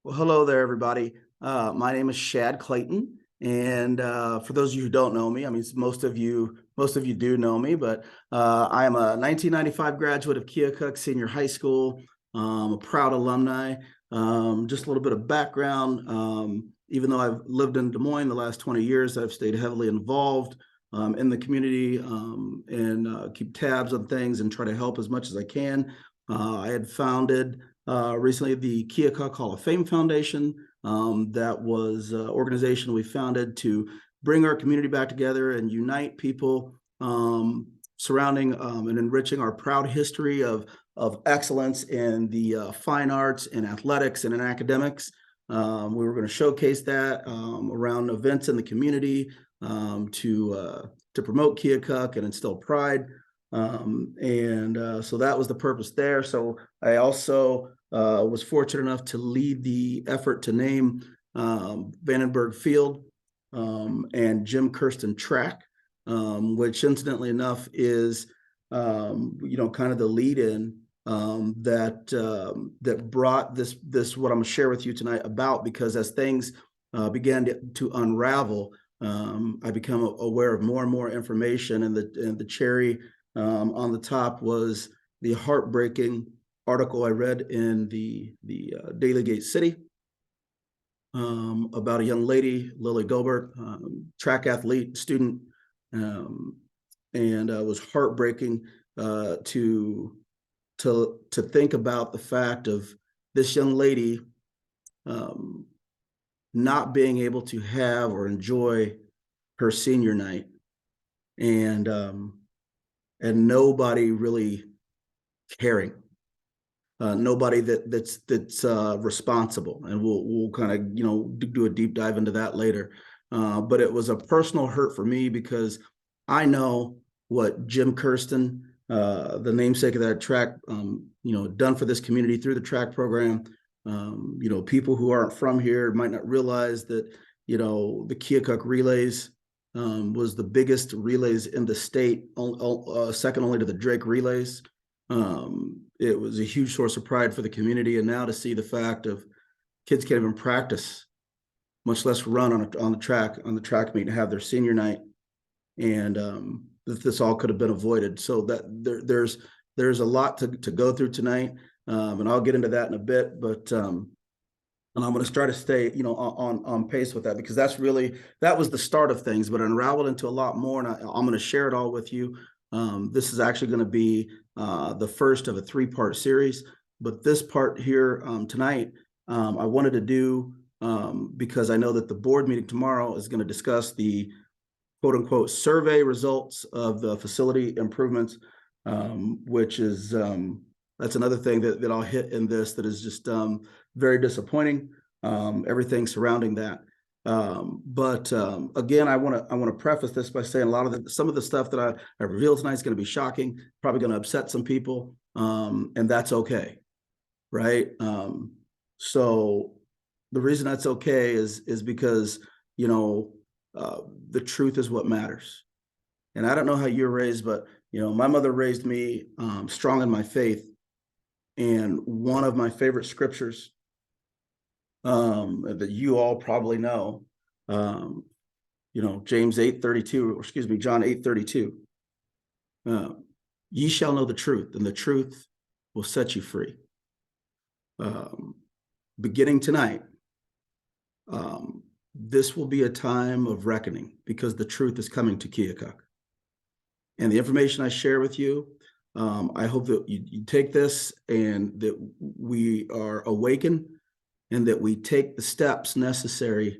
Well, hello there, everybody. My name is Shad Clayton, and for those of you who don't know me, I mean, most of you do know me, but I am a 1995 graduate of Keokuk Senior High School, a proud alumni. Just a little bit of background. Even though I've lived in Des Moines the last 20 years, I've stayed heavily involved in the community and keep tabs on things and try to help as much as I can. I had founded recently the Keokuk Hall of Fame Foundation. That was an organization we founded to bring our community back together and unite people surrounding and enriching our proud history of excellence in the fine arts and athletics and in academics. We were going to showcase that around events in the community to promote Keokuk and instill pride. So that was the purpose there. So I also was fortunate enough to lead the effort to name Vandenberg Field and Jim Kirsten Track, which incidentally enough is kind of the lead-in that brought this what I'm going to share with you tonight about, because as things began to unravel, I became aware of more and more information, and the cherry on the top was the heartbreaking article I read in the Daily City about a young lady, Lily Gilbert, track athlete, student, and it was heartbreaking to think about the fact of this young lady not being able to have or enjoy her senior night, and nobody really caring, nobody that's responsible, and we'll kind of do a deep dive into that later. But it was a personal hurt for me because I know what Jim Kirsten, the namesake of that track, done for this community through the track program. People who aren't from here might not realize that the Keokuk relays was the biggest relays in the state, second only to the Drake relays. It was a huge source of pride for the community, and now to see the fact of kids can't even practice, much less run on the track meet and have their senior night, and this all could have been avoided. So that there's a lot to go through tonight, and I'll get into that in a bit, but and I'm going to try to stay, on pace with that, because that was the start of things, but it unraveled into a lot more, and I'm going to share it all with you. This is actually going to be the first of a 3-part series, but this part here tonight, I wanted to do because I know that the board meeting tomorrow is going to discuss the quote unquote survey results of the facility improvements, which is that's another thing that I'll hit in this that is just very disappointing, everything surrounding that. But again, I want to preface this by saying some of the stuff that I revealed tonight is going to be shocking, probably going to upset some people, and that's okay, right? So the reason that's okay is because the truth is what matters. And I don't know how you're raised, but my mother raised me strong in my faith, and one of my favorite scriptures that you all probably know, James 8:32, or excuse me, John 8:32. Ye shall know the truth, and the truth will set you free. Beginning tonight, this will be a time of reckoning, because the truth is coming to Keokuk. And the information I share with you, I hope that you take this and that we are awakened, and that we take the steps necessary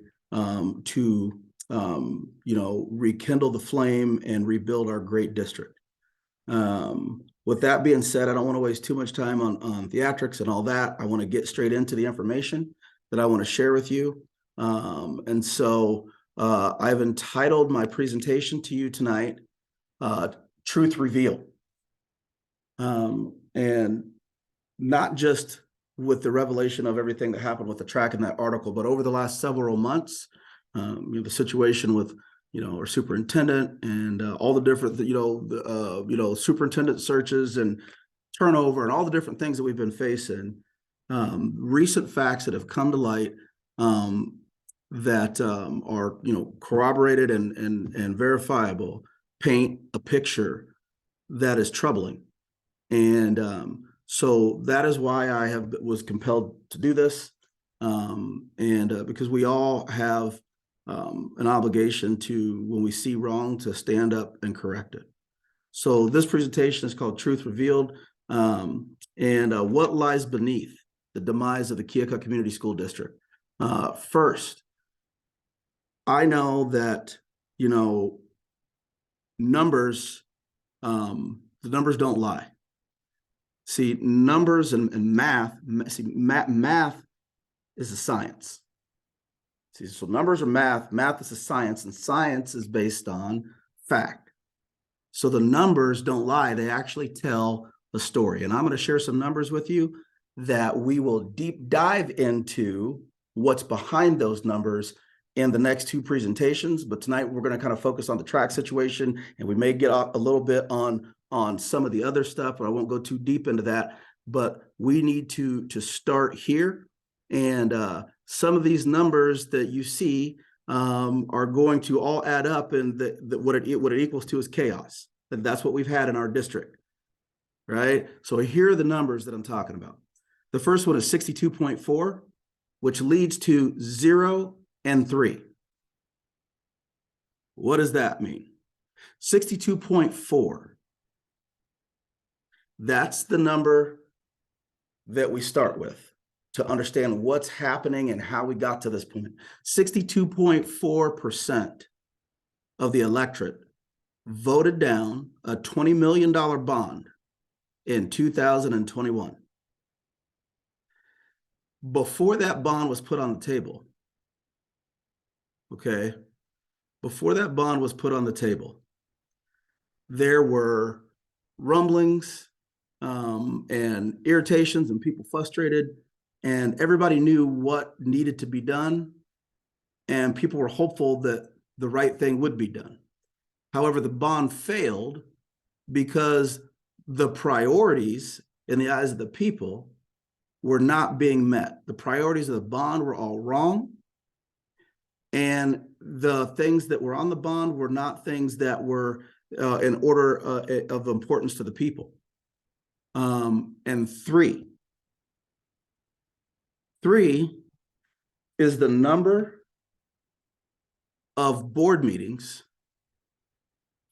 to rekindle the flame and rebuild our great district. With that being said, I don't want to waste too much time on theatrics and all that. I want to get straight into the information that I want to share with you. And so I've entitled my presentation to you tonight, Truth Revealed. And not just with the revelation of everything that happened with the track in that article, but over the last several months, the situation with our superintendent and all the different superintendent searches and turnover and all the different things that we've been facing. recent facts that have come to light that are corroborated and verifiable paint a picture that is troubling. And so that is why I was compelled to do this. Because we all have an obligation to, when we see wrong, to stand up and correct it. So this presentation is called Truth Revealed, and what lies beneath the demise of the Keokuk Community School District. First, I know that, numbers, the numbers don't lie. See, numbers and math, math is a science. See, so numbers are math, math is a science, and science is based on fact. So the numbers don't lie, they actually tell a story. And I'm going to share some numbers with you that we will deep dive into what's behind those numbers in the next two presentations. But tonight we're going to kind of focus on the track situation, and we may get a little bit on some of the other stuff, but I won't go too deep into that. But we need to start here. And some of these numbers that you see are going to all add up, and what it equals to is chaos. And that's what we've had in our district, right? So here are the numbers that I'm talking about. The first one is 62.4, which leads to 0 and 3. What does that mean? 62.4. That's the number that we start with to understand what's happening and how we got to this point. 62.4% of the electorate voted down a $20 million bond in 2021. Before that bond was put on the table, okay, before that bond was put on the table, there were rumblings and irritations and people frustrated, and everybody knew what needed to be done, and people were hopeful that the right thing would be done. However, the bond failed because the priorities in the eyes of the people were not being met. The priorities of the bond were all wrong, and the things that were on the bond were not things that were in order of importance to the people. And three is the number of board meetings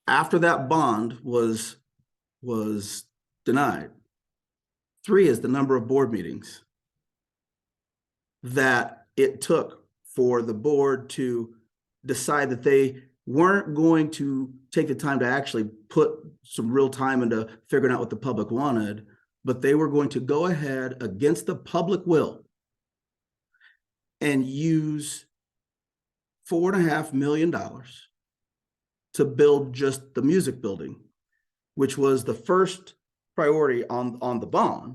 after that bond was denied. 3 is the number of board meetings that it took for the board to decide that they weren't going to take the time to actually put some real time into figuring out what the public wanted, but they were going to go ahead against the public will and use $4.5 million to build just the music building, which was the first priority on the bond,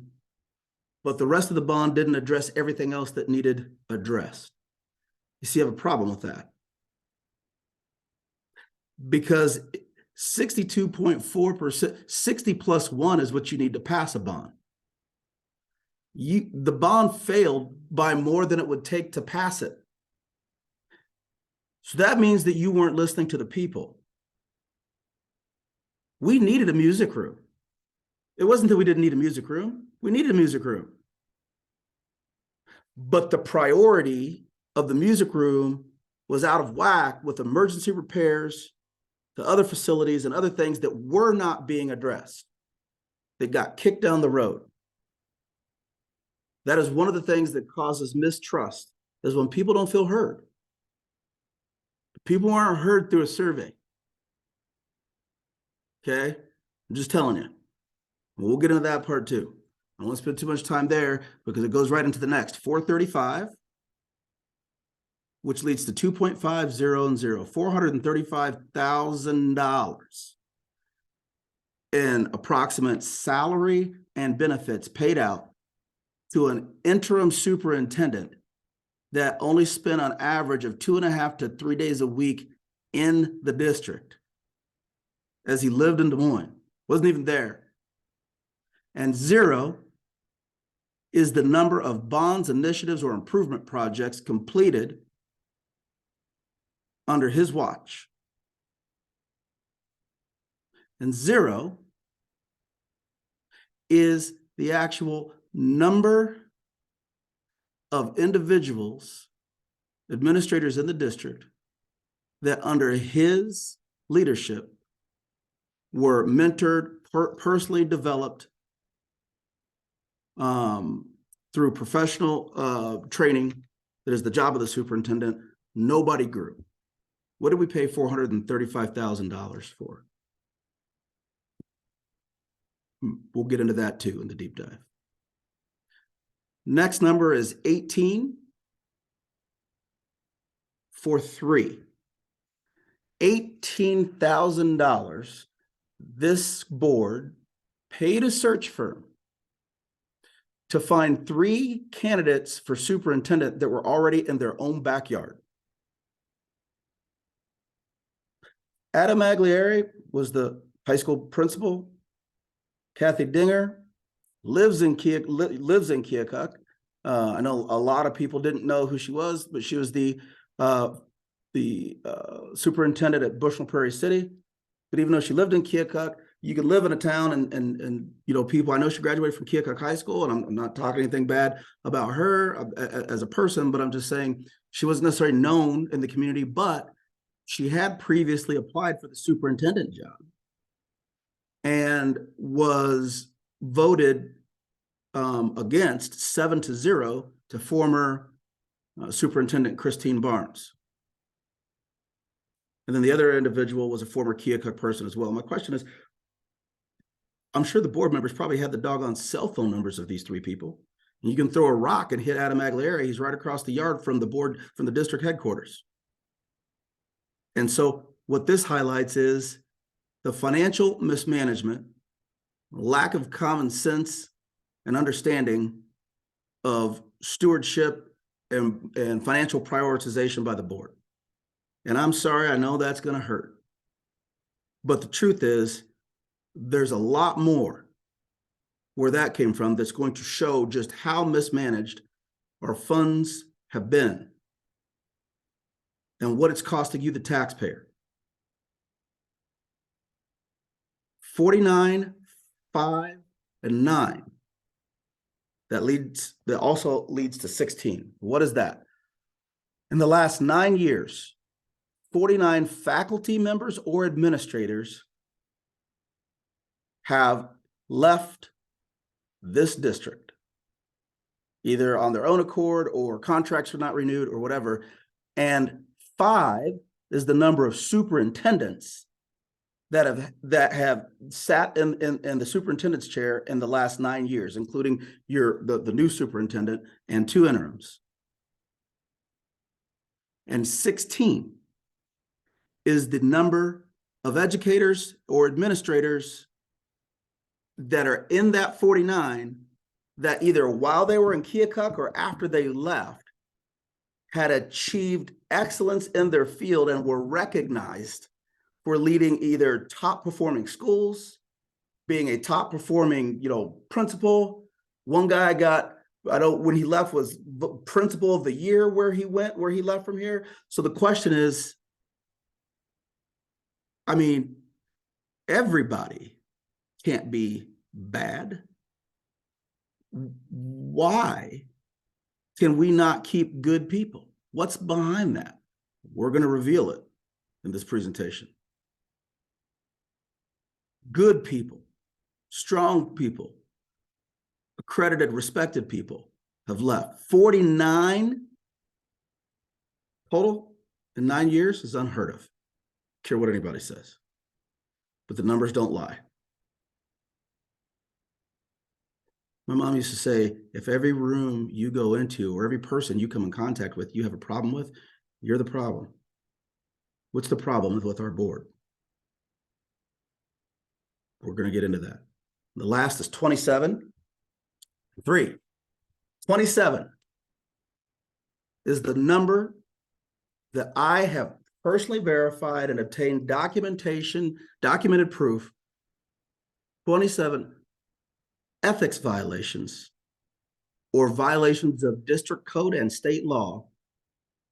but the rest of the bond didn't address everything else that needed addressed. You see, I have a problem with that, because 62.4%, 60 plus 1 is what you need to pass a bond. The bond failed by more than it would take to pass it. So that means that you weren't listening to the people. We needed a music room. It wasn't that we didn't need a music room. We needed a music room. But the priority of the music room was out of whack with emergency repairs to other facilities and other things that were not being addressed. They got kicked down the road. That is one of the things that causes mistrust, is when people don't feel heard. People aren't heard through a survey. Okay? I'm just telling you. We'll get into that part too. I don't want to spend too much time there because it goes right into the next. 435, which leads to 2.5, 0, and 0. $435,000 in approximate salary and benefits paid out to an interim superintendent that only spent on average of 2.5 to 3 days a week in the district as he lived in Des Moines. Wasn't even there. And 0 is the number of bonds, initiatives, or improvement projects completed under his watch. And 0 is the actual number of individuals, administrators in the district, that under his leadership were mentored, personally developed through professional training that is the job of the superintendent. Nobody grew. What did we pay $435,000 for? We'll get into that too in the deep dive. Next number is 18 for 3. $18,000 this board paid a search firm to find 3 candidates for superintendent that were already in their own backyard. Adam Aglieri was the high school principal. Kathy Dinger lives in Keokuk. I know a lot of people didn't know who she was, but she was the superintendent at Bushnell Prairie City. But even though she lived in Keokuk, you could live in a town and you know, people, I know she graduated from Keokuk High School, and I'm not talking anything bad about her as a person, but I'm just saying she wasn't necessarily known in the community, but she had previously applied for the superintendent job and was voted against 7-0 to former Superintendent Christine Barnes. And then the other individual was a former Keokuk person as well. My question is, I'm sure the board members probably had the doggone cell phone numbers of these 3 people. And you can throw a rock and hit Adam Aglieri. He's right across the yard from the board, from the district headquarters. And so what this highlights is the financial mismanagement, lack of common sense and understanding of stewardship and financial prioritization by the board. And I'm sorry, I know that's going to hurt. But the truth is, there's a lot more where that came from that's going to show just how mismanaged our funds have been and what it's costing you, the taxpayer. 49, 5, and 9. That also leads to 16. What is that? In the last 9 years, 49 faculty members or administrators have left this district, either on their own accord or contracts were not renewed or whatever. And 5 is the number of superintendents that have sat in the superintendent's chair in the last 9 years, including the new superintendent and 2 interims. And 16 is the number of educators or administrators that are in that 49 that either while they were in Keokuk or after they left had achieved excellence in their field and were recognized for leading either top performing schools, being a top performing, principal. One guy got, when he left, was principal of the year where he left from here. So the question is, everybody can't be bad. Why can we not keep good people? What's behind that? We're going to reveal it in this presentation. Good people, strong people, accredited, respected people have left. 49 total in 9 years is unheard of. Care what anybody says, but the numbers don't lie. My mom used to say, if every room you go into or every person you come in contact with, you have a problem with, you're the problem. What's the problem with our board? We're going to get into that. The last is 27. 27 is the number that I have personally verified and obtained documented proof, 27 ethics violations or violations of district code and state law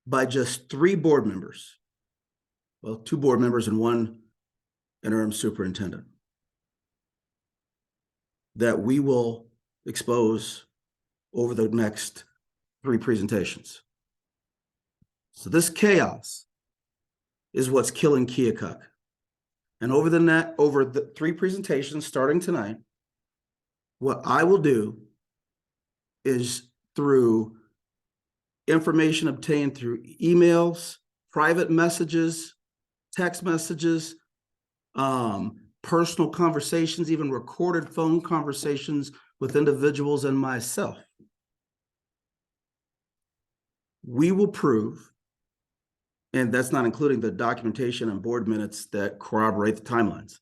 by just 3 board members. Well, 2 board members and 1 interim superintendent, that we will expose over the next 3 presentations. So this chaos is what's killing Keokuk. And over the 3 presentations starting tonight, what I will do is, through information obtained through emails, private messages, text messages, personal conversations, even recorded phone conversations with individuals and myself, we will prove, and that's not including the documentation and board minutes that corroborate the timelines,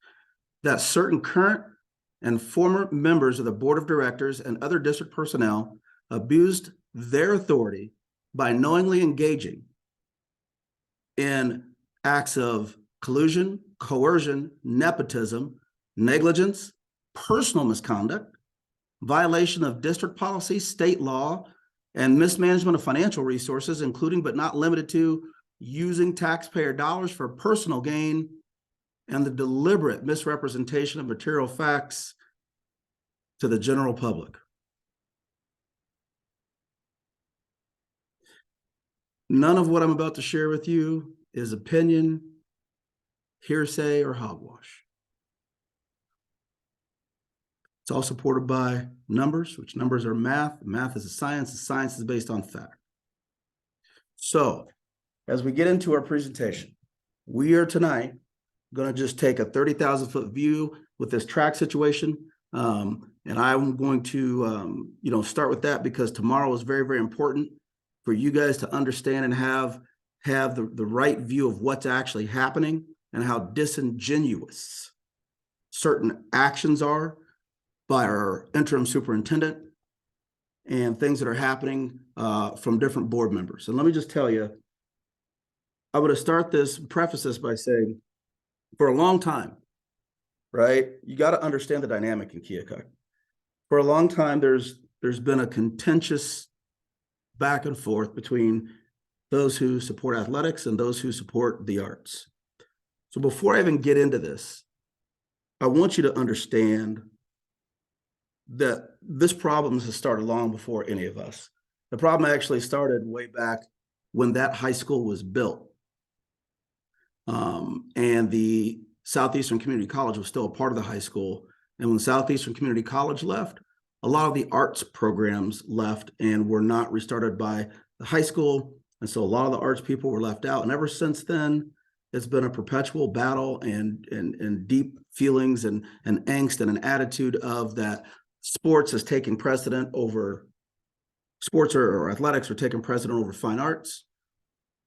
that certain current and former members of the board of directors and other district personnel abused their authority by knowingly engaging in acts of collusion, coercion, nepotism, negligence, personal misconduct, violation of district policy, state law, and mismanagement of financial resources, including but not limited to using taxpayer dollars for personal gain, and the deliberate misrepresentation of material facts to the general public. None of what I'm about to share with you is opinion, hearsay, or hogwash. It's all supported by numbers, which numbers are math. Math is a science. The science is based on fact. So, as we get into our presentation, we are tonight going to just take a 30,000-foot view with this track situation. And I'm going to, start with that, because tomorrow is very, very important for you guys to understand and have the right view of what's actually happening and how disingenuous certain actions are by our interim superintendent and things that are happening from different board members. And let me just tell you, I would have preface this by saying, for a long time, right, you got to understand the dynamic in Keokuk. For a long time, there's been a contentious back and forth between those who support athletics and those who support the arts. So before I even get into this, I want you to understand that this problem has started long before any of us. The problem actually started way back when that high school was built. And the Southeastern Community College was still a part of the high school. And when Southeastern Community College left, a lot of the arts programs left and were not restarted by the high school. And so a lot of the arts people were left out. And ever since then, it's been a perpetual battle and deep feelings and angst and an attitude of that sports is taking precedent over sports, or athletics are taking precedent over fine arts,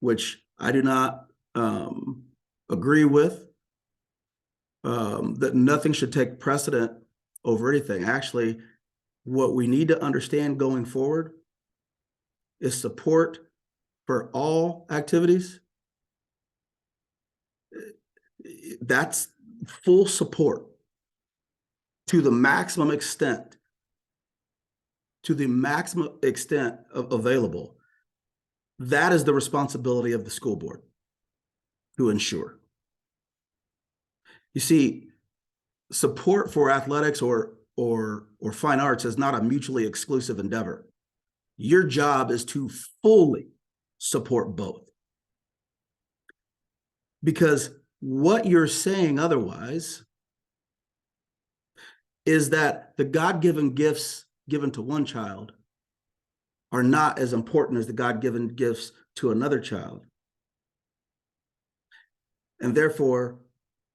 which I do not agree with. That nothing should take precedent over anything. Actually, what we need to understand going forward is support for all activities. That's full support to the maximum extent, available. That is the responsibility of the school board to ensure. You see, support for athletics or fine arts is not a mutually exclusive endeavor. Your job is to fully support both. Because what you're saying otherwise is that the God-given gifts given to one child are not as important as the God-given gifts to another child. And therefore,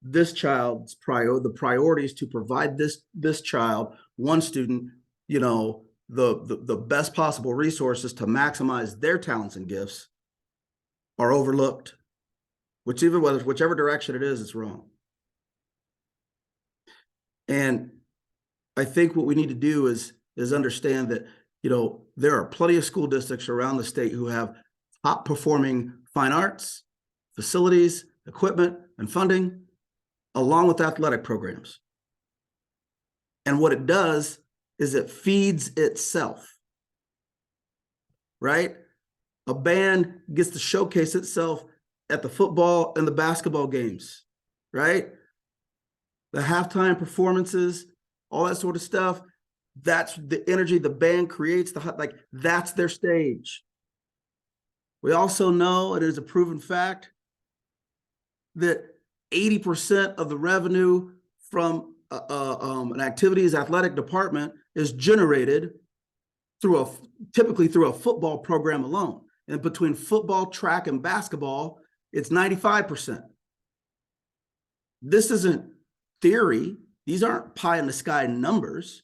this child's the priorities to provide this child, one student, the best possible resources to maximize their talents and gifts are overlooked. Whichever direction it is, it's wrong. And I think what we need to do is understand that, there are plenty of school districts around the state who have top performing fine arts, facilities, equipment, and funding, along with athletic programs. And what it does is it feeds itself. right? A band gets to showcase itself at the football and the basketball games, right? The halftime performances, all that sort of stuff. That's the energy the band creates. That's their stage. We also know, it is a proven fact, that 80% of the revenue from an activities athletic department is generated typically through a football program alone. And between football, track, and basketball, it's 95%. This isn't theory. These aren't pie in the sky numbers.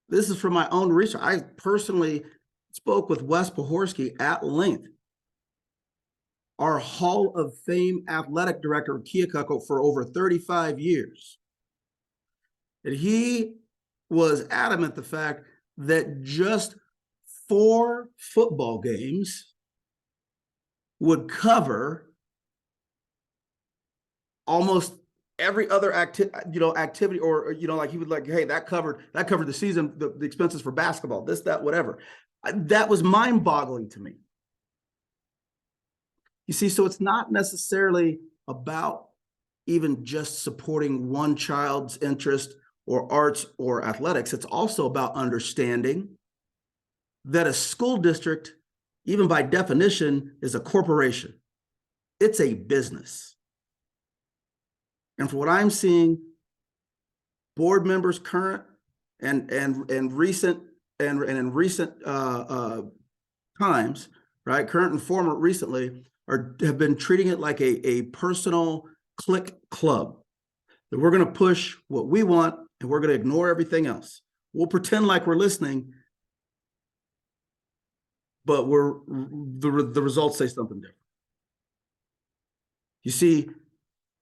This is from my own research. I personally spoke with Wes Pohorsky at length, our Hall of Fame athletic director of Keokuk for over 35 years. And he was adamant the fact that just 4 football games would cover almost every other activity, or like he would like, hey, that covered the season, the expenses for basketball, this, that, whatever. That was mind-boggling to me. You see, so it's not necessarily about even just supporting one child's interest or arts or athletics. It's also about understanding that a school district, even by definition, is a corporation. It's a business. And for what I'm seeing, board members current and in recent times, right, current and former recently, have been treating it like a personal clique club, that we're going to push what we want and we're going to ignore everything else. We'll pretend like we're listening, but the results say something different. You see,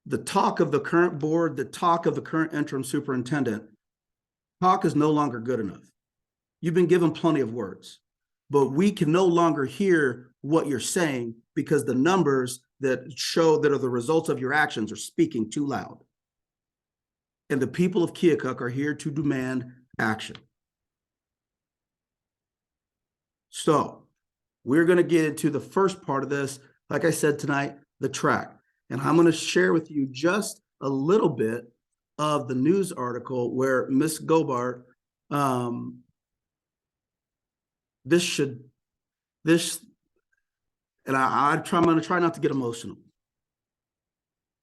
the talk of the current board, the talk of the current interim superintendent, talk is no longer good enough. You've been given plenty of words, but we can no longer hear what you're saying because the numbers that show that are the results of your actions are speaking too loud. And the people of Keokuk are here to demand action. So we're going to get into the first part of this, like I said tonight, the track. And I'm going to share with you just a little bit of the news article where Ms. Gobart, and I'm going to try not to get emotional,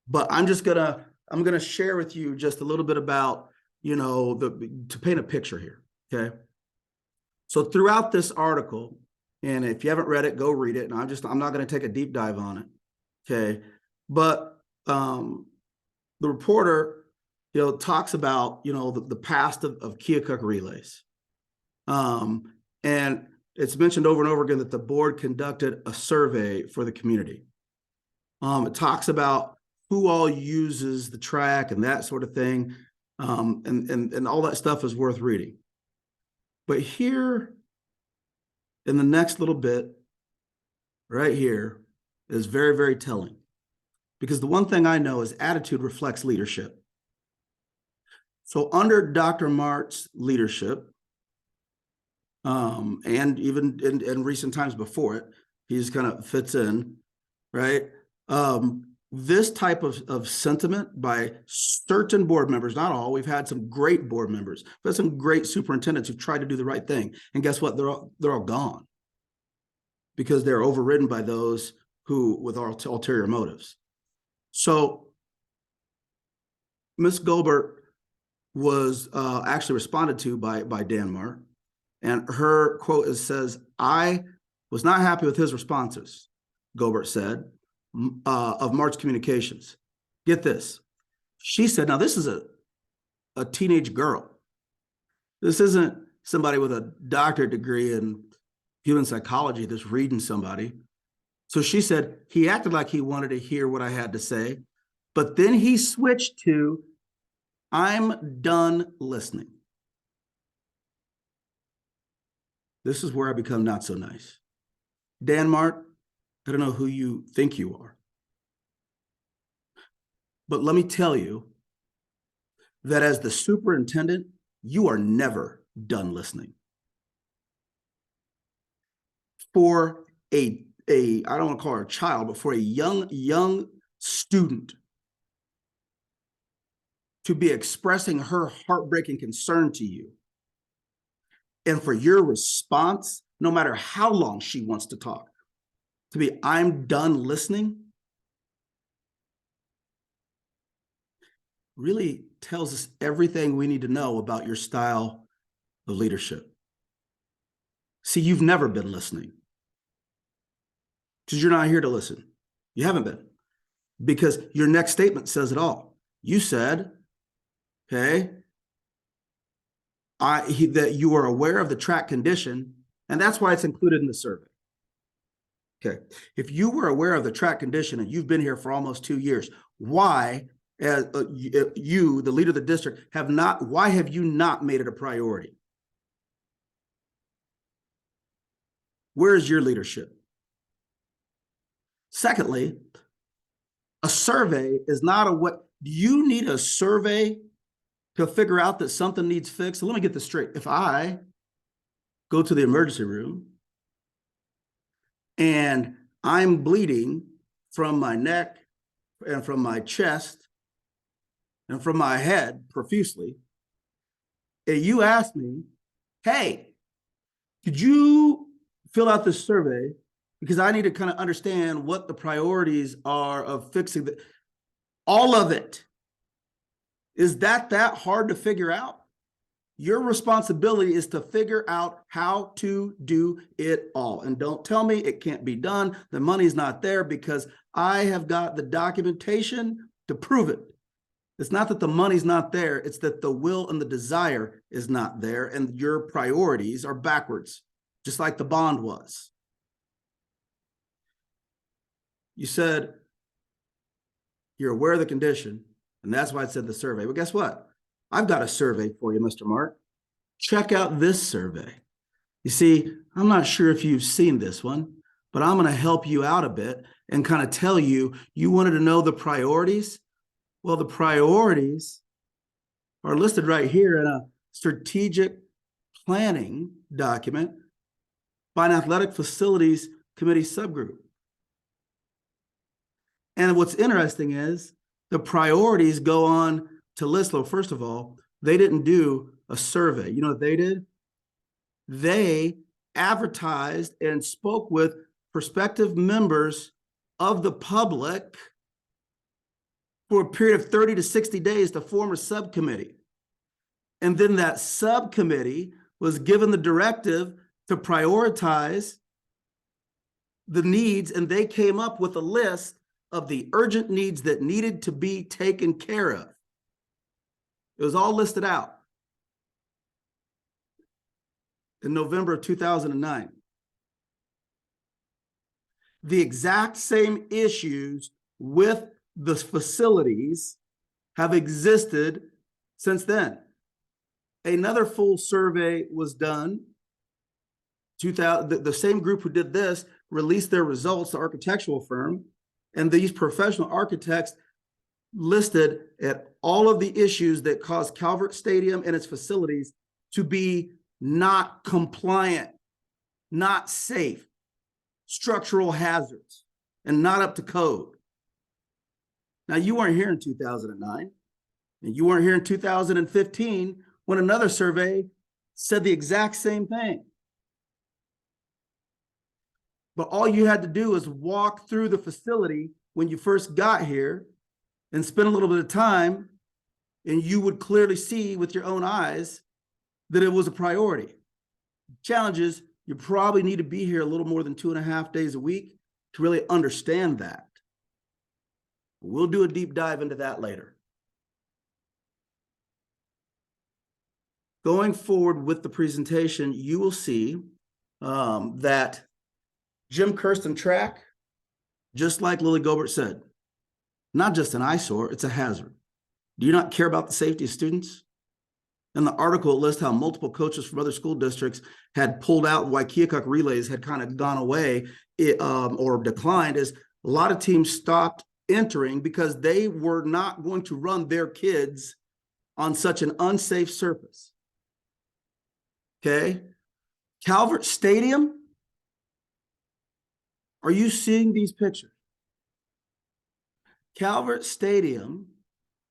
but I'm going to share with you just a little bit about, to paint a picture here. Okay. So throughout this article, and if you haven't read it, go read it. And I'm not going to take a deep dive on it. Okay. But the reporter, talks about, the past of Keokuk relays. And it's mentioned over and over again that the board conducted a survey for the community. It talks about who all uses the track and that sort of thing. And all that stuff is worth reading. But here in the next little bit, right here, is very, very telling. Because the one thing I know is attitude reflects leadership. So under Dr. Mart's leadership, and even in recent times before it, he just kind of fits in, right? This type of sentiment by certain board members, not all, we've had some great board members, we've had some great superintendents who've tried to do the right thing. And guess what? They're all gone because they're overridden by those who with ulterior motives. So Ms. Gobert was actually responded to by Dan Mart, and her quote says, "I was not happy with his responses," Gobert said, of Mart's communications. Get this. She said, now this is a teenage girl. This isn't somebody with a doctorate degree in human psychology that's reading somebody. So she said, he acted like he wanted to hear what I had to say, but then he switched to, "I'm done listening." This is where I become not so nice. Dan Mart, I don't know who you think you are, but let me tell you that as the superintendent, you are never done listening. for a I don't want to call her a child, but for a young student to be expressing her heartbreaking concern to you, and for your response, no matter how long she wants to talk, to be, I'm done listening, really tells us everything we need to know about your style of leadership. See, you've never been listening because you're not here to listen. You haven't been, because your next statement says it all. You said, okay, that you are aware of the track condition, and that's why it's included in the survey. Okay, if you were aware of the track condition and you've been here for almost 2 years, why, as you, the leader of the district, why have you not made it a priority? Where is your leadership? Secondly, a survey is not do you need a survey to figure out that something needs fixed? So let me get this straight. If I go to the emergency room and I'm bleeding from my neck and from my chest and from my head profusely, and you ask me, hey, could you fill out this survey because I need to kind of understand what the priorities are of fixing all of it. Is that hard to figure out? Your responsibility is to figure out how to do it all. And don't tell me it can't be done. The money's not there, because I have got the documentation to prove it. It's not that the money's not there. It's that the will and the desire is not there, and your priorities are backwards, just like the bond was. You said you're aware of the condition, and that's why I said the survey. Well, guess what? I've got a survey for you, Mr. Mark. Check out this survey. You see, I'm not sure if you've seen this one, but I'm going to help you out a bit and kind of tell you, you wanted to know the priorities? Well, the priorities are listed right here in a strategic planning document by an athletic facilities committee subgroup. And what's interesting is the priorities go on to list, well, first of all, they didn't do a survey. You know what they did? They advertised and spoke with prospective members of the public for a period of 30 to 60 days to form a subcommittee. And then that subcommittee was given the directive to prioritize the needs, and they came up with a list of the urgent needs that needed to be taken care of. It was all listed out in November of 2009. The exact same issues with the facilities have existed since then. Another full survey was done. The same group who did this released their results, the architectural firm, and these professional architects listed at all of the issues that caused Calvert Stadium and its facilities to be not compliant, not safe, structural hazards, and not up to code. Now, you weren't here in 2009, and you weren't here in 2015 when another survey said the exact same thing. But all you had to do was walk through the facility when you first got here and spend a little bit of time, and you would clearly see with your own eyes that it was a priority. Challenge is, you probably need to be here a little more than 2.5 days a week to really understand that. We'll do a deep dive into that later. Going forward with the presentation, you will see that Jim Kirsten track, just like Lily Gobert said, not just an eyesore, it's a hazard. Do you not care about the safety of students? In the article, it lists how multiple coaches from other school districts had pulled out, why Keokuk relays had kind of gone away or declined, is a lot of teams stopped entering because they were not going to run their kids on such an unsafe surface. Okay? Calvert Stadium Are you seeing these pictures? Calvert Stadium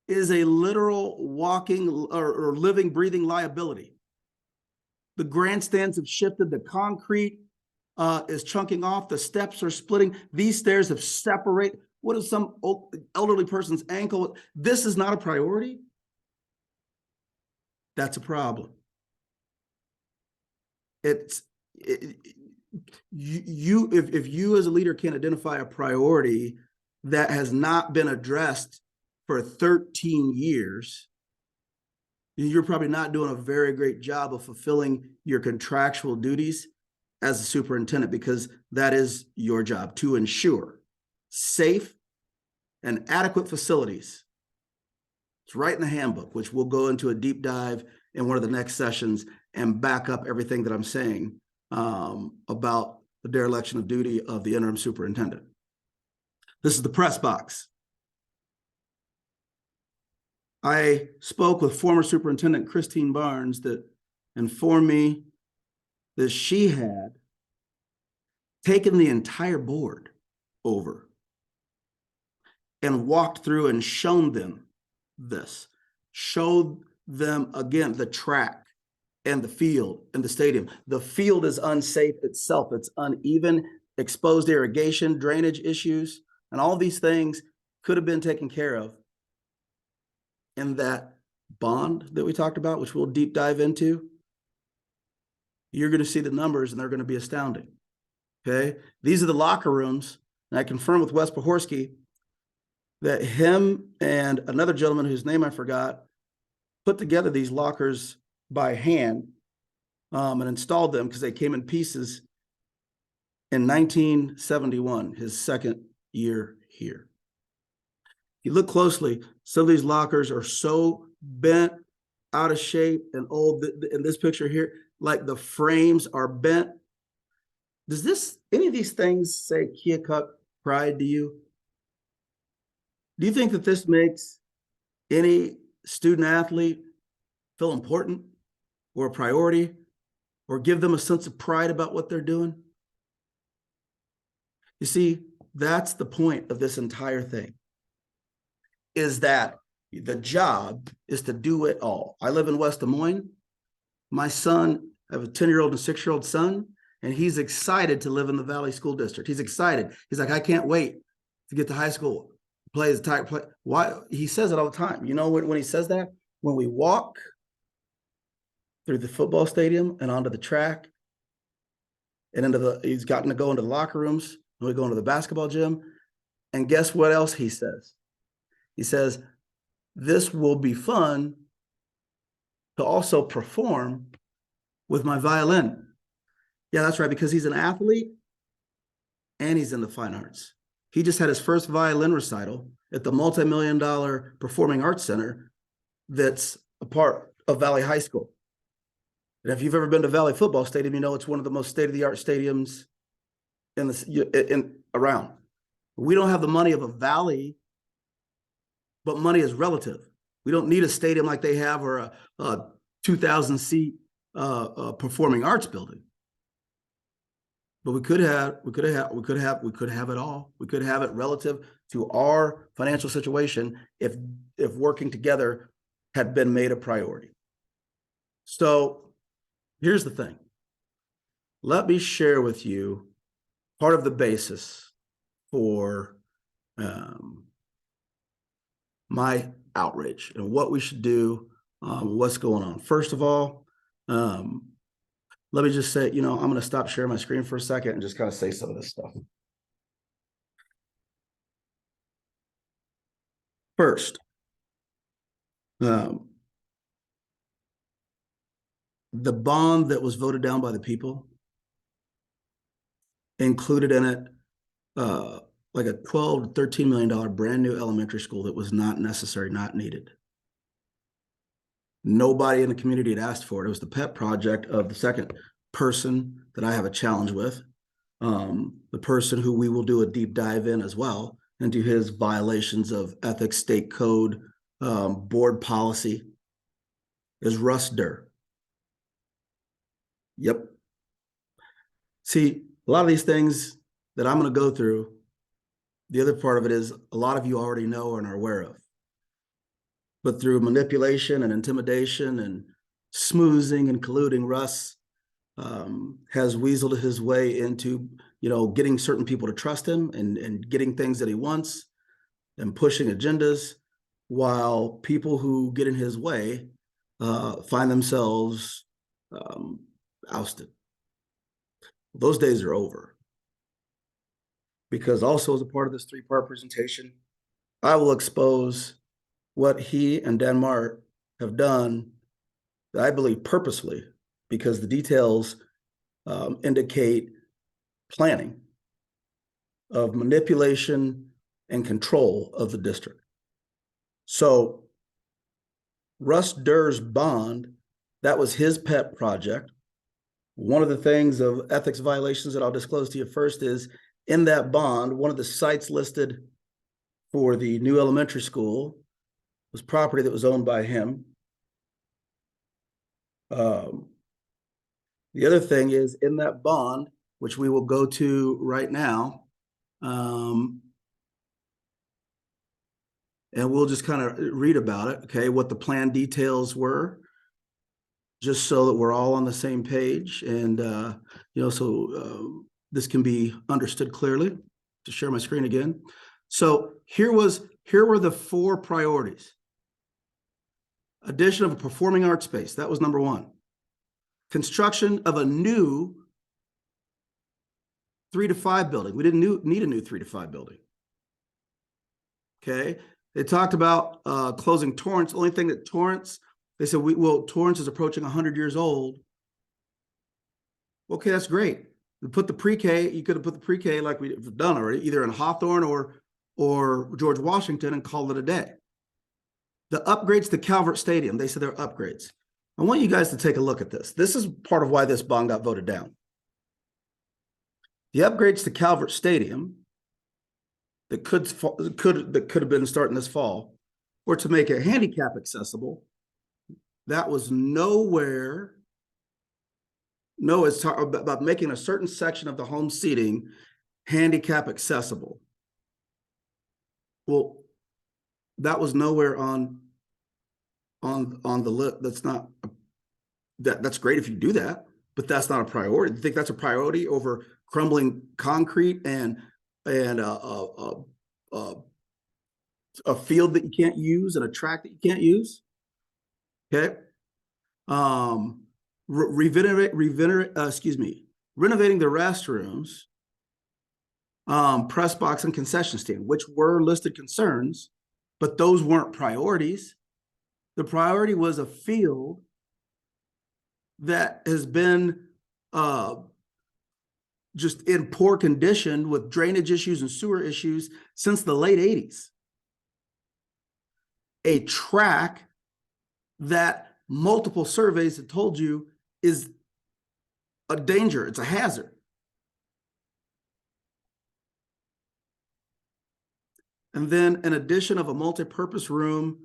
is a literal walking or living, breathing liability. The grandstands have shifted, the concrete is chunking off, the steps are splitting, these stairs have separated. What is some elderly person's ankle? This is not a priority. That's a problem. If you as a leader can't identify a priority that has not been addressed for 13 years, you're probably not doing a very great job of fulfilling your contractual duties as a superintendent, because that is your job, to ensure safe and adequate facilities. It's right in the handbook, which we'll go into a deep dive in one of the next sessions and back up everything that I'm saying about the dereliction of duty of the interim superintendent. This is the press box. I spoke with former Superintendent Christine Barnes that informed me that she had taken the entire board over and walked through and shown them this, showed them again the track and the field and the stadium. The field is unsafe itself. It's uneven, exposed irrigation, drainage issues, and all these things could have been taken care of in that bond that we talked about, which we'll deep dive into. You're going to see the numbers and they're going to be astounding. Okay. These are the locker rooms. And I confirmed with Wes Pohorsky that him and another gentleman whose name I forgot put together these lockers by hand and installed them because they came in pieces in 1971, his second year here. You look closely, some of these lockers are so bent, out of shape, and old. In this picture here, like the frames are bent. Does any of these things say Keokuk pride to you? Do you think that this makes any student athlete feel important or a priority or give them a sense of pride about what they're doing? You see, that's the point of this entire thing, is that the job is to do it all. I live in West Des Moines. My son, I have a 10-year-old and a 6-year-old son, and he's excited to live in the Valley School District. He's excited. He's like, I can't wait to get to high school, play as a tight play. Why? He says it all the time. You know, when he says that, when we walk through the football stadium and onto the track and he's gotten to go into the locker rooms, and we go into the basketball gym. And guess what else he says? He says, this will be fun to also perform with my violin. Yeah, that's right, because he's an athlete and he's in the fine arts. He just had his first violin recital at the multi-million-dollar Performing Arts Center that's a part of Valley High School. And if you've ever been to Valley Football Stadium, you know it's one of the most state-of-the-art stadiums around. We don't have the money of a Valley, but money is relative. We don't need a stadium like they have or a 2,000-seat performing arts building. But we could have it all. We could have it relative to our financial situation if working together had been made a priority. So here's the thing. Let me share with you part of the basis for my outrage and what we should do, what's going on. First of all, let me just say, I'm going to stop sharing my screen for a second and just kind of say some of this stuff. First, the bond that was voted down by the people included in it like a $12 to $13 million brand new elementary school that was not necessary, not needed. Nobody in the community had asked for it. It was the pet project of the second person that I have a challenge with, the person who we will do a deep dive in as well into his violations of ethics, state code, board policy, is Russ Durr. Yep. See, a lot of these things that I'm going to go through, the other part of it is a lot of you already know and are aware of. But through manipulation and intimidation and smoozing and colluding, Russ has weaseled his way into, getting certain people to trust him and getting things that he wants and pushing agendas, while people who get in his way find themselves ousted. Those days are over. Because also as a part of this 3-part presentation, I will expose what he and Denmark have done, I believe purposely, because the details indicate planning of manipulation and control of the district. So Russ Durr's bond, that was his pet project. One of the things of ethics violations that I'll disclose to you first is in that bond, one of the sites listed for the new elementary school was property that was owned by him. The other thing is in that bond, which we will go to right now, and we'll just kind of read about it, okay, what the plan details were, just so that we're all on the same page. And, this can be understood clearly. To share my screen again. So here were the 4 priorities. Addition of a performing arts space, that was number 1. Construction of a new 3 to 5 building. We didn't need a new 3 to 5 building. Okay. They talked about closing Torrance. Only thing that Torrance, they said, Torrance is approaching 100 years old. Okay, that's great. We put the pre-K, you could have put the pre-K like we've done already, either in Hawthorne or George Washington, and call it a day. The upgrades to Calvert Stadium, they said they're upgrades. I want you guys to take a look at this. This is part of why this bond got voted down. The upgrades to Calvert Stadium that could have been starting this fall, or to make it handicap accessible, that was nowhere. No, it's about making a certain section of the home seating handicap accessible. Well, that was nowhere on the list. That's great if you do that, but that's not a priority. Do you think that's a priority over crumbling concrete and a field that you can't use and a track that you can't use? Okay. Renovating the restrooms, press box and concession stand, which were listed concerns, but those weren't priorities. The priority was a field that has been just in poor condition with drainage issues and sewer issues since the late 80s. A track that multiple surveys have told you is a danger, it's a hazard. And then an addition of a multi-purpose room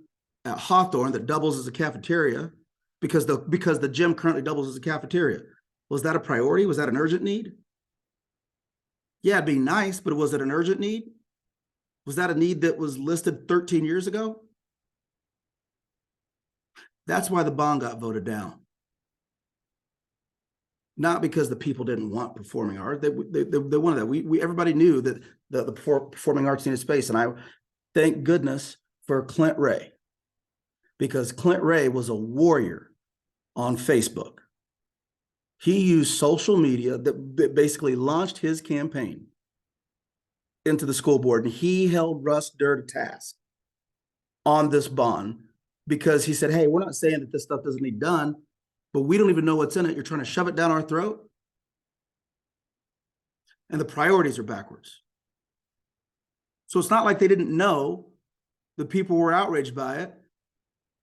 at Hawthorne that doubles as a cafeteria, because the gym currently doubles as a cafeteria. Was that a priority? Was that an urgent need? Yeah, it'd be nice, but was it an urgent need? Was that a need that was listed 13 years ago? That's why the bond got voted down. Not because the people didn't want performing art. They wanted that. Everybody knew that the performing arts needed space. And I thank goodness for Clint Ray, because Clint Ray was a warrior on Facebook. He used social media that basically launched his campaign into the school board. And he held Russ Durr to task on this bond, because he said, hey, we're not saying that this stuff doesn't need done, but we don't even know what's in it. You're trying to shove it down our throat. And the priorities are backwards. So it's not like they didn't know the people were outraged by it,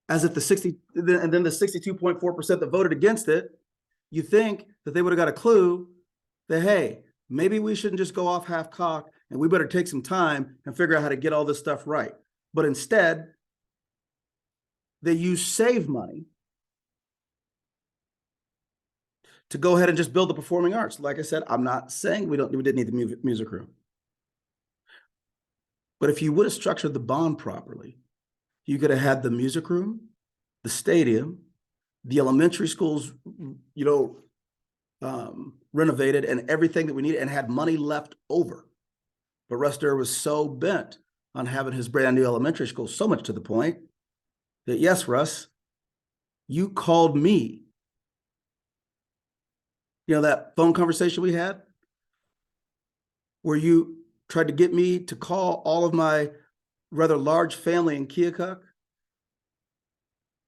as if the 62.4% that voted against it, you think that they would have got a clue that, hey, maybe we shouldn't just go off half-cocked and we better take some time and figure out how to get all this stuff right. But instead, they use save money to go ahead and just build the performing arts. Like I said, I'm not saying we didn't need the music room. But if you would have structured the bond properly, you could have had the music room, the stadium, the elementary schools, renovated, and everything that we needed, and had money left over. But Russ Durr was so bent on having his brand new elementary school, so much to the point that, yes, Russ, you called me. That phone conversation we had where you tried to get me to call all of my rather large family in Keokuk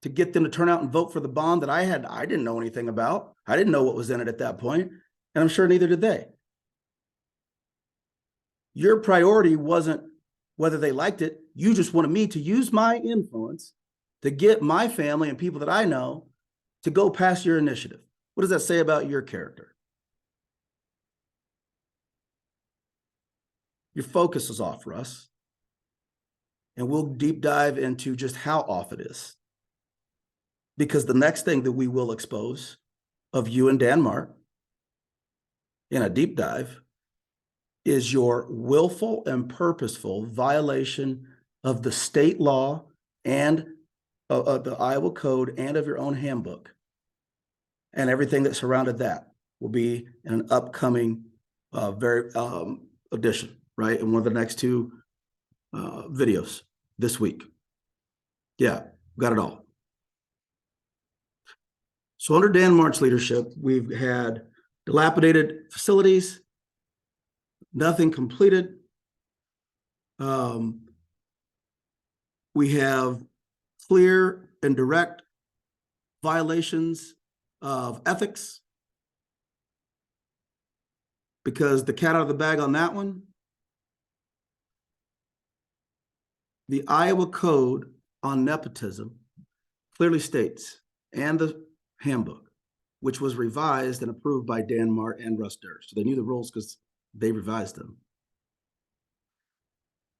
to get them to turn out and vote for the bond that I didn't know anything about. I didn't know what was in it at that point, and I'm sure neither did they. Your priority wasn't whether they liked it. You just wanted me to use my influence to get my family and people that I know to go past your initiative. What does that say about your character? Your focus is off, Russ. And we'll deep dive into just how off it is. Because the next thing that we will expose of you and Dan Mark in a deep dive is your willful and purposeful violation of the state law and the Iowa Code and of your own handbook. And everything that surrounded that will be in an upcoming edition, right? In one of the next two videos this week. Yeah, got it all. So under Dan Mark's leadership, we've had dilapidated facilities, nothing completed. We have clear and direct violations of ethics, because the cat out of the bag on that one, the Iowa Code on nepotism clearly states, and the handbook, which was revised and approved by Dan Mark and Russ Durr, so they knew the rules because they revised them,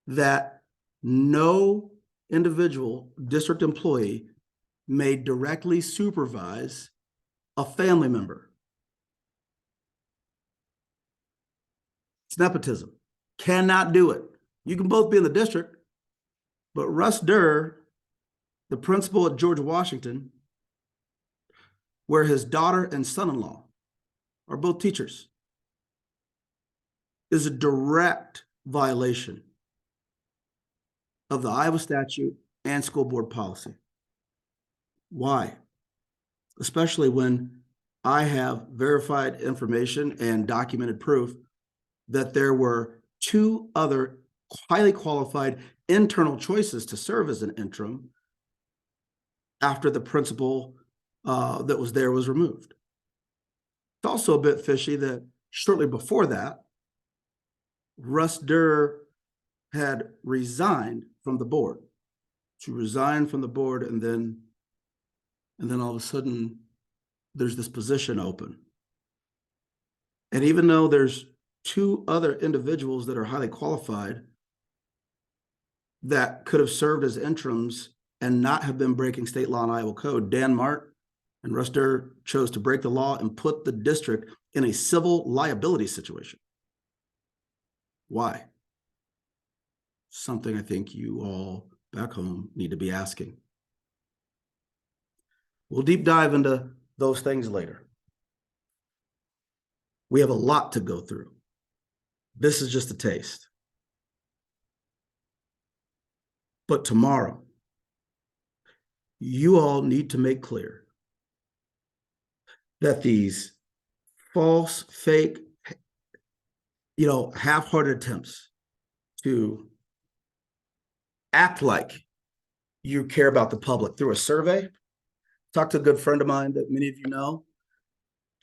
that no individual district employee may directly supervise a family member. It's nepotism. Cannot do it. You can both be in the district, but Russ Durr, the principal at George Washington, where his daughter and son-in-law are both teachers, is a direct violation of the Iowa statute and school board policy. Why? Especially when I have verified information and documented proof that there were two other highly qualified internal choices to serve as an interim after the principal that was there was removed. It's also a bit fishy that shortly before that, Russ Durr had resigned from the board. She resigned from the board, and then all of a sudden, there's this position open. And even though there's two other individuals that are highly qualified that could have served as interims and not have been breaking state law and Iowa Code, Dan Mark and Russ Durr chose to break the law and put the district in a civil liability situation. Why? Something I think you all back home need to be asking. We'll deep dive into those things later. We have a lot to go through. This is just a taste. But tomorrow, you all need to make clear that these false, fake, half-hearted attempts to act like you care about the public through a survey. Talked to a good friend of mine that many of you know,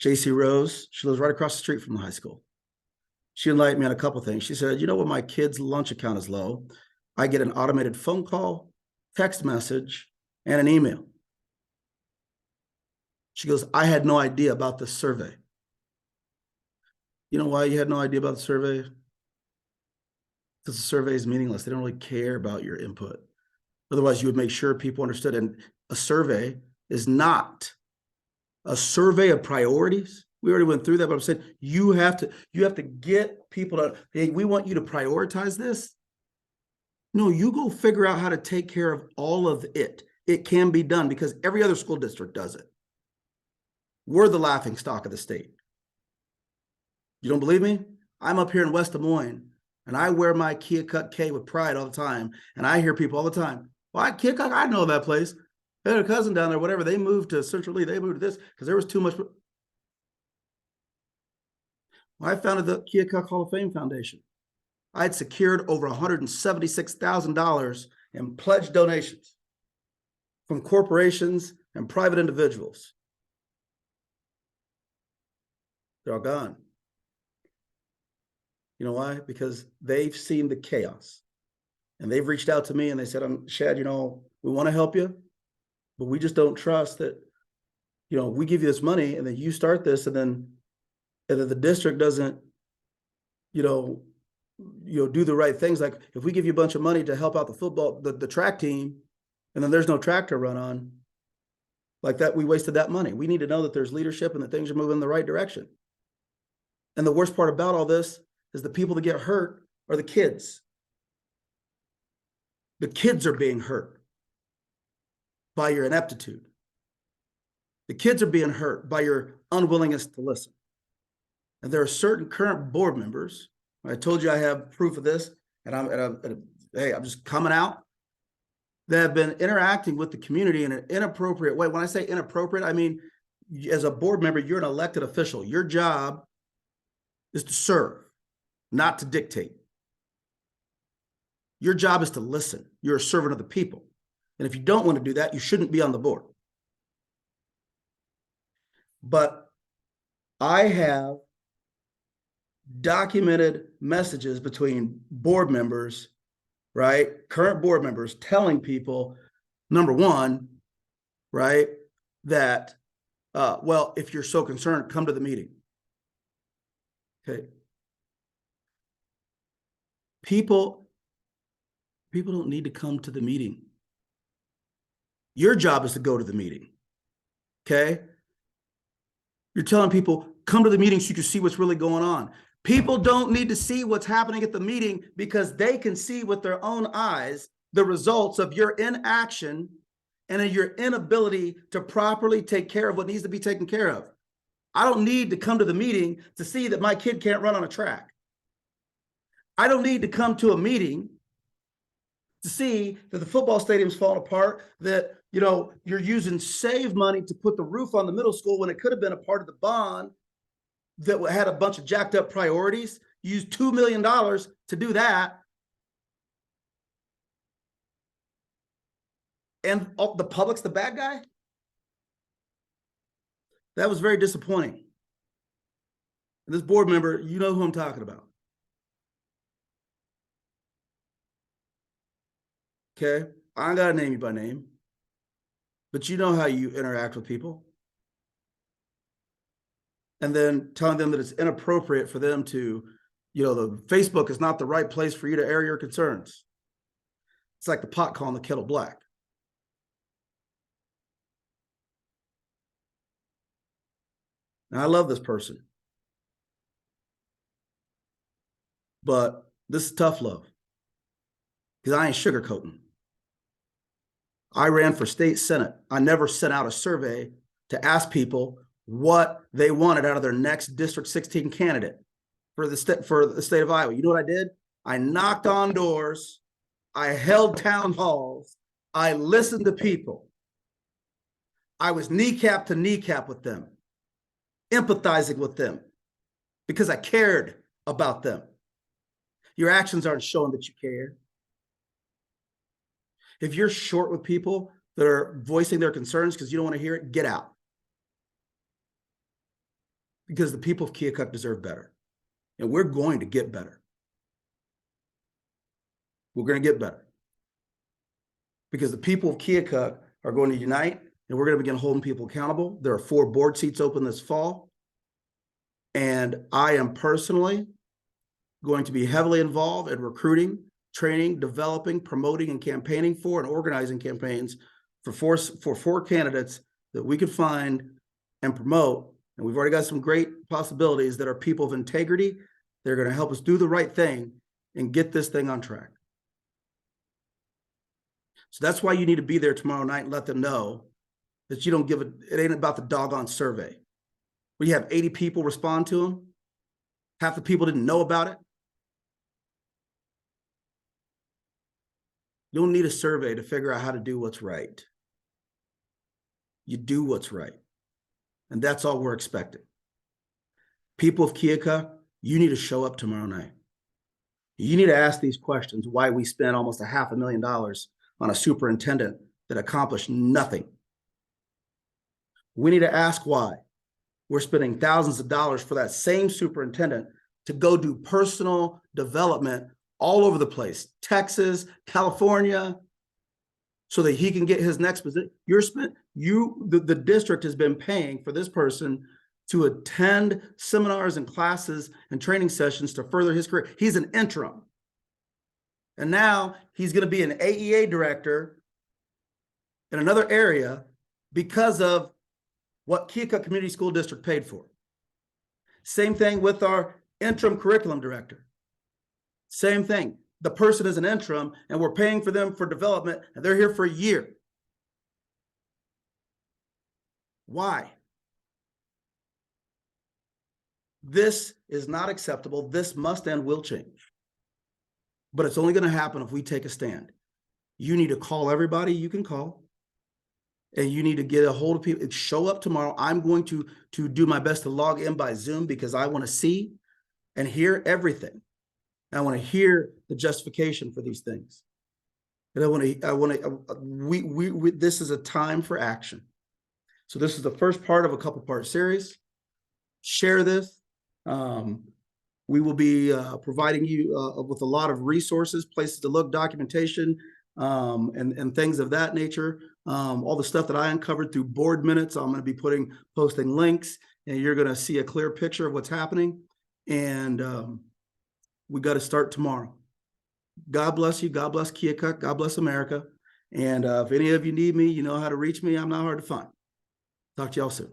JC Rose. She lives right across the street from the high school. She enlightened me on a couple of things. She said, when my kid's lunch account is low, I get an automated phone call, text message, and an email. She goes, I had no idea about this survey. You know why you had no idea about the survey? Because the survey is meaningless. They don't really care about your input. Otherwise, you would make sure people understood. And a survey is not a survey of priorities. We already went through that, but I'm saying you have to get people to, hey, we want you to prioritize this. No, you go figure out how to take care of all of it. It can be done because every other school district does it. We're the laughing stock of the state. You don't believe me? I'm up here in West Des Moines and I wear my Keokuk K with pride all the time. And I hear people all the time, well, Keokuk, I know that place. They had a cousin down there, whatever. They moved to Central Lee. They moved to this because there was too much. Well, I founded the Keokuk Hall of Fame Foundation. I had secured over $176,000 in pledged donations from corporations and private individuals. They're all gone. You know why? Because they've seen the chaos and they've reached out to me and they said, Shad, you know, we want to help you, but we just don't trust that, you know, we give you this money and then you start this and then the district doesn't, you know, do the right things. Like if we give you a bunch of money to help out the football, the track team, and then there's no track to run on, like that, we wasted that money. We need to know that there's leadership and that things are moving in the right direction. And the worst part about all this is the people that get hurt are the kids. The kids are being hurt by your ineptitude. The kids are being hurt by your unwillingness to listen. And there are certain current board members, I told you I have proof of this, and I'm just coming out, that have been interacting with the community in an inappropriate way. When I say inappropriate, I mean, as a board member, you're an elected official. Your job is to serve, not to dictate. Your job is to listen. You're a servant of the people. And if you don't want to do that, you shouldn't be on the board. But I have documented messages between board members, right? Current board members telling people, number one, right, that, well, if you're so concerned, come to the meeting. Okay. People don't need to come to the meeting. Your job is to go to the meeting. Okay. You're telling people, come to the meeting so you can see what's really going on. People don't need to see what's happening at the meeting because they can see with their own eyes the results of your inaction and your inability to properly take care of what needs to be taken care of. I don't need to come to the meeting to see that my kid can't run on a track. I don't need to come to a meeting to see that the football stadium's falling apart, that, you know, you're using SAVE money to put the roof on the middle school when it could have been a part of the bond that had a bunch of jacked up priorities. You used $2 million to do that. And the public's the bad guy? That was very disappointing. And this board member, you know who I'm talking about. Okay, I ain't gotta name you by name, but you know how you interact with people. And then telling them that it's inappropriate for them to, you know, the Facebook is not the right place for you to air your concerns. It's like the pot calling the kettle black. Now, I love this person, but this is tough love because I ain't sugarcoating. I ran for state senate. I never sent out a survey to ask people what they wanted out of their next District 16 candidate for the state of Iowa. You know what I did? I knocked on doors. I held town halls. I listened to people. I was kneecap to kneecap with them, empathizing with them because I cared about them. Your actions aren't showing that you care. If you're short with people that are voicing their concerns because you don't want to hear it, get out. Because the people of Keokuk deserve better. And we're going to get better. We're going to get better. Because the people of Keokuk are going to unite and we're going to begin holding people accountable. There are 4 board seats open this fall. And I am personally going to be heavily involved in recruiting, training, developing, promoting, and campaigning for and organizing campaigns for 4 candidates that we could find and promote And we've already got some great possibilities that are people of integrity. They're going to help us do the right thing and get this thing on track. So that's why you need to be there tomorrow night and let them know that you don't give it ain't about the doggone survey. We have 80 people respond to them. Half the people didn't know about it. You don't need a survey to figure out how to do what's right. You do what's right. And that's all we're expecting. People of Keokuk, you need to show up tomorrow night. You need to ask these questions, why we spent almost $500,000 on a superintendent that accomplished nothing. We need to ask why we're spending thousands of dollars for that same superintendent to go do personal development all over the place, Texas, California, so that he can get his next position. The district has been paying for this person to attend seminars and classes and training sessions to further his career. He's an interim. And now he's going to be an AEA director in another area because of what Keokuk Community School District paid for. Same thing with our interim curriculum director. Same thing. The person is an interim and we're paying for them for development and they're here for a year. Why? This is not acceptable. This must and will change. But it's only going to happen if we take a stand. You need to call everybody you can call. And you need to get a hold of people. Show up tomorrow. I'm going to do my best to log in by Zoom because I want to see and hear everything. I want to hear the justification for these things. And this is a time for action. So this is the first part of a couple-part series. Share this. We will be providing you with a lot of resources, places to look, documentation, and things of that nature. All the stuff that I uncovered through board minutes, I'm going to be posting links, and you're going to see a clear picture of what's happening. And we got to start tomorrow. God bless you. God bless Keokuk. God bless America. And if any of you need me, you know how to reach me. I'm not hard to find. Talk to y'all soon.